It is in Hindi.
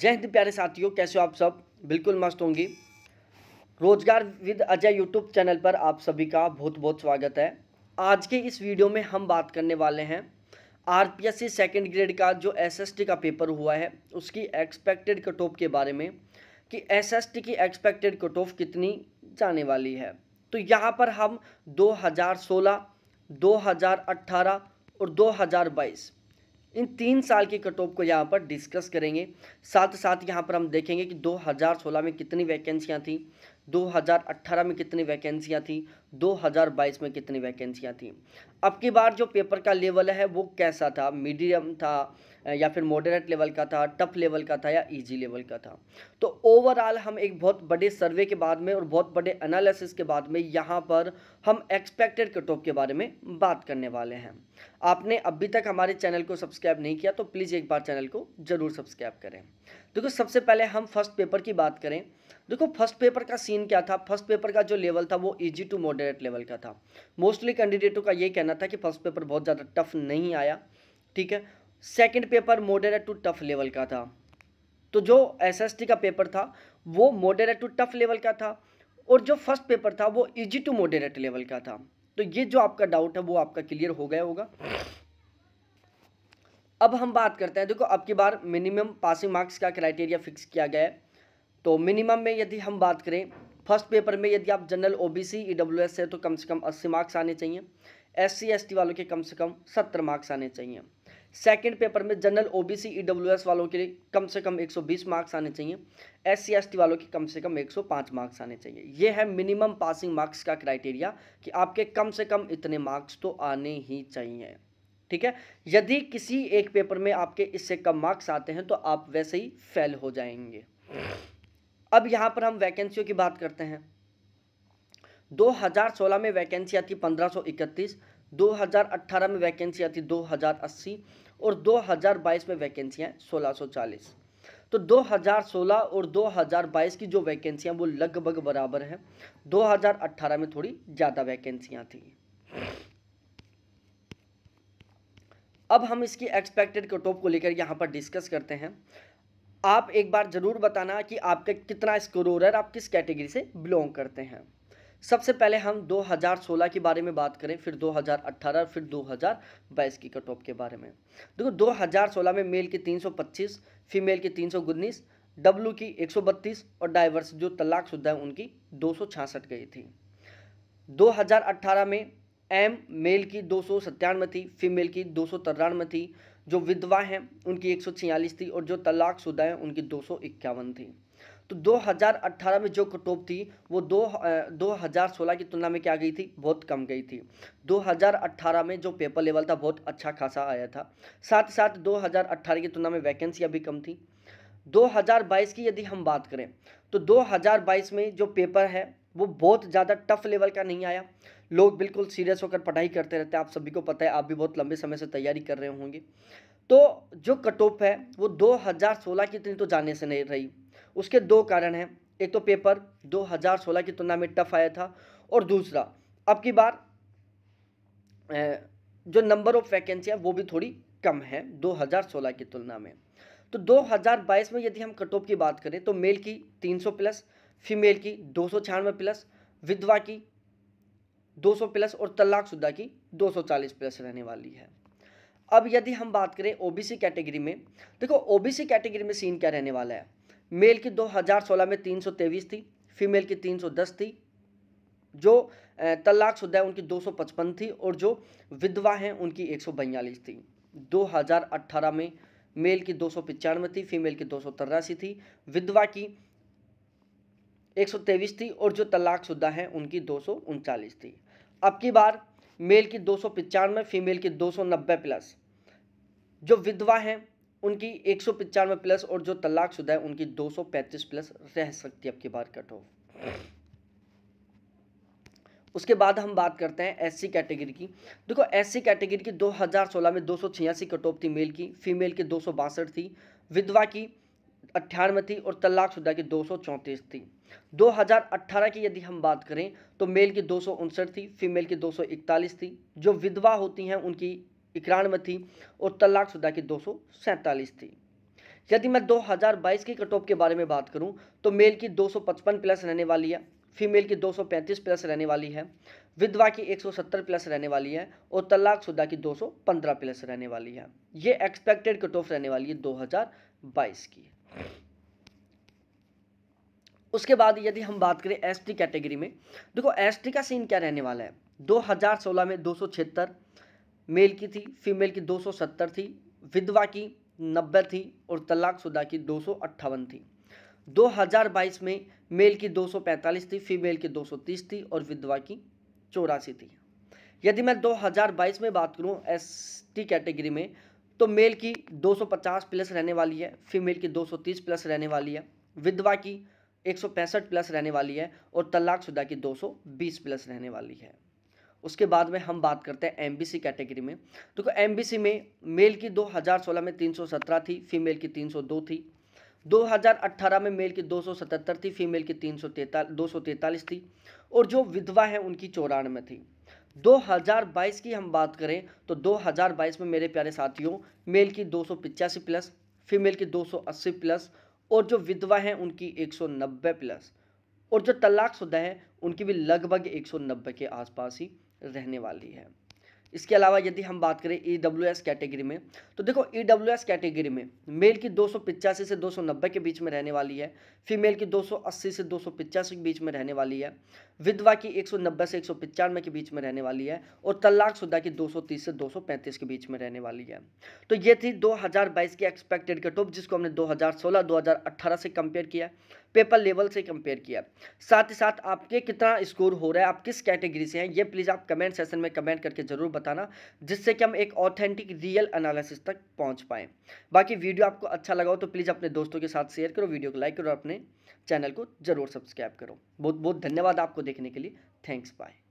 जय हिंद प्यारे साथियों, कैसे हो आप सब। बिल्कुल मस्त होंगी। रोजगार विद अजय यूट्यूब चैनल पर आप सभी का बहुत बहुत स्वागत है। आज के इस वीडियो में हम बात करने वाले हैं आरपीएससी सेकंड ग्रेड का जो एसएसटी का पेपर हुआ है उसकी एक्सपेक्टेड कट ऑफ के बारे में कि एसएसटी की एक्सपेक्टेड कट ऑफ कितनी जाने वाली है। तो यहाँ पर हम 2016, 2018 और 2022 इन 3 साल की कट ऑफ को यहाँ पर डिस्कस करेंगे। साथ साथ यहाँ पर हम देखेंगे कि 2016 में कितनी वैकेंसियाँ थी, 2018 में कितनी वैकेंसियाँ थी, 2022 में कितनी वैकेंसियाँ थी। अब की बार जो पेपर का लेवल है वो कैसा था, मीडियम था या फिर मॉडरेट लेवल का था, टफ लेवल का था या इजी लेवल का था। तो ओवरऑल हम एक बहुत बड़े सर्वे के बाद में और बहुत बड़े एनालिसिस के बाद में यहाँ पर हम एक्सपेक्टेड कट ऑफ के बारे में बात करने वाले हैं। आपने अभी तक हमारे चैनल को सब्सक्राइब नहीं किया तो प्लीज़ एक बार चैनल को ज़रूर सब्सक्राइब करें। देखो, सबसे पहले हम फर्स्ट पेपर की बात करें। देखो, फर्स्ट पेपर का सीन क्या था। फर्स्ट पेपर का जो लेवल था वो इजी टू मॉडरेट लेवल का था। मोस्टली कैंडिडेटों का ये कहना था कि फर्स्ट पेपर बहुत ज़्यादा टफ नहीं आया, ठीक है। Second paper moderate to tough level का था। तो जो एसएसटी का पेपर था वो मॉडरेट टू टफ लेवल का था और जो फर्स्ट पेपर था वो इजी टू मॉडरेट लेवल का था। तो ये जो आपका डाउट है वो आपका क्लियर हो गया होगा। अब हम बात करते हैं। देखो, अब की बार मिनिमम पासिंग मार्क्स का क्राइटेरिया फिक्स किया गया है। तो मिनिमम में यदि हम बात करें, फर्स्ट पेपर में यदि आप जनरल ओबीसी ईडब्ल्यूएस है तो कम से कम 80 मार्क्स आने चाहिए। एससी एसटी वालों के कम से कम 70 मार्क्स आने चाहिए। सेकंड पेपर में जनरल ओबीसी ईडब्ल्यूएस वालों के लिए कम से कम 120 मार्क्स आने चाहिए। एससी एसटी वालों के कम से कम 105 मार्क्स आने चाहिए। ये है मिनिमम पासिंग मार्क्स का क्राइटेरिया कि आपके कम से कम इतने मार्क्स तो आने ही चाहिए, ठीक है। यदि किसी एक पेपर में आपके इससे कम मार्क्स आते हैं तो आप वैसे ही फेल हो जाएंगे। अब यहाँ पर हम वैकेंसियों की बात करते हैं। 2016 में वैकेंसियाँ थी 1531, 2018 में वैकेंसियाँ थी 2080 और 2022 में वैकेंसियाँ 1640। तो 2016 और 2022 की जो वैकेंसियाँ वो लगभग बराबर हैं। 2018 में थोड़ी ज़्यादा वैकेंसियाँ थी। अब हम इसकी एक्सपेक्टेड कट ऑफ को लेकर यहाँ पर डिस्कस करते हैं। आप एक बार ज़रूर बताना कि आपका कितना स्कोर है, आप किस कैटेगरी से बिलोंग करते हैं। सबसे पहले हम 2016 के बारे में बात करें, फिर 2018, फिर 2022 की कट ऑफ के बारे में। देखो, 2016 में मेल की 325, फीमेल की 319, डब्ल्यू की 132 और डाइवर्स जो तलाकशुदा है उनकी 266 गई थी। 2018 में एम मेल की 297 थी, फीमेल की 293 थी, जो विधवा हैं उनकी 146 थी और जो तलाकशुदा हैं उनकी 251 थी। तो 2018 में जो कट ऑफ थी वो 2016 की तुलना में क्या गई थी, बहुत कम गई थी। 2018 में जो पेपर लेवल था बहुत अच्छा खासा आया था। साथ साथ 2018 की तुलना में वैकेंसियाँ भी कम थी। 2022 की यदि हम बात करें तो 2022 में जो पेपर है वो बहुत ज़्यादा टफ लेवल का नहीं आया। लोग बिल्कुल सीरियस होकर पढ़ाई करते रहते हैं, आप सभी को पता है, आप भी बहुत लंबे समय से तैयारी कर रहे होंगे। तो जो कट ऑफ है वो 2016 की इतनी तो जाने से नहीं रही। उसके दो कारण हैं। एक तो पेपर 2016 की तुलना में टफ आया था और दूसरा अब की बार जो नंबर ऑफ वैकेंसी है वो भी थोड़ी कम है 2016 की तुलना में। तो 2022 में यदि हम कट ऑफ की बात करें तो मेल की 300 प्लस, फीमेल की 296 प्लस, विधवा की 200 प्लस और तलाकशुदा की 240 प्लस रहने वाली है। अब यदि हम बात करें ओबीसी कैटेगरी में, देखो ओबीसी कैटेगरी में सीन क्या रहने वाला है। मेल की 2016 में 323 थी, फीमेल की 310 थी, जो तलाकशुदा है उनकी 255 थी और जो विधवा हैं उनकी 142 थी। 2018 में मेल की 295 थी, फीमेल की 283 थी, विधवा की 123 थी और जो तलाकशुदा हैं उनकी 239 थी। अब की बार मेल की 295, फीमेल की 290 प्लस, जो विधवा हैं उनकी 195 प्लस और जो तलाकशुदा है उनकी 235 प्लस रह सकती है अब की बार कट ऑफ। उसके बाद हम बात करते हैं एससी कैटेगरी की। देखो, एससी कैटेगरी की 2016 में 286 कट ऑफ थी मेल की, फीमेल की 262 थी, विधवा की 98 थी और तलाकशुदा की 234 थी। 2018 की यदि हम बात करें तो मेल की 259 थी, फीमेल की 241 थी, जो विधवा होती हैं उनकी 91 थी और तलाकशुदा की 247 थी। यदि मैं 2022 की कट ऑफ के बारे में बात करूं तो मेल की 255 प्लस रहने वाली है, फीमेल की 235 प्लस रहने वाली है, विधवा की 170 प्लस रहने वाली है और तलाकशुदा की 215 प्लस रहने वाली है। ये एक्सपेक्टेड कट ऑफ रहने वाली है 2022 की। उसके बाद यदि हम बात करें एसटी कैटेगरी में, देखो एसटी का सीन क्या रहने वाला है। 2016 में 276 मेल की थी, फीमेल की 270 थी, विधवा की 90 थी और तलाकशुदा की 258 थी। 2022 में मेल की 245 थी, फीमेल की 230 थी और विधवा की 84 थी। यदि मैं 2022 में बात करूं एसटी कैटेगरी में, तो मेल की 250 प्लस रहने वाली है, फीमेल की 230 प्लस रहने वाली है, विधवा की 165 प्लस रहने वाली है और तलाकशुदा की 220 प्लस रहने वाली है। उसके बाद में हम बात करते हैं एमबीसी कैटेगरी में। तो एमबीसी में मेल की 2016 में 317 थी, फीमेल की 302 थी। 2018 में मेल की 277 थी, फीमेल की 243 थी और जो विधवा है उनकी 94 थी। 2022 की हम बात करें तो 2022 में मेरे प्यारे साथियों मेल की 285 प्लस, फीमेल की 280 प्लस और जो विधवा है उनकी 190 प्लस और जो तलाकशुदा है उनकी भी लगभग 190 के आसपास ही रहने वाली है। इसके अलावा यदि हम बात करें ईडब्ल्यूएस कैटेगरी में, तो देखो ईडब्ल्यूएस कैटेगरी में मेल की 285 से 290 के बीच में रहने वाली है, फीमेल की 280 से 285 के बीच में रहने वाली है, विधवा की 190 से 195 के बीच में रहने वाली है और तलाकशुदा की 230 से 235 के बीच में रहने वाली है। तो ये थी 2022 की एक्सपेक्टेड कट ऑफ, जिसको हमने 2016-2018 से कंपेयर किया, पेपर लेवल से कंपेयर किया। साथ ही साथ आपके कितना स्कोर हो रहा है, आप किस कैटेगरी से हैं, ये प्लीज़ आप कमेंट सेशन में कमेंट करके जरूर बताना, जिससे कि हम एक ऑथेंटिक रियल एनालिसिस तक पहुंच पाएँ। बाकी वीडियो आपको अच्छा लगा हो तो प्लीज़ अपने दोस्तों के साथ शेयर करो, वीडियो को लाइक करो और अपने चैनल को जरूर सब्सक्राइब करो। बहुत बहुत धन्यवाद आपको देखने के लिए। Thanks, bye.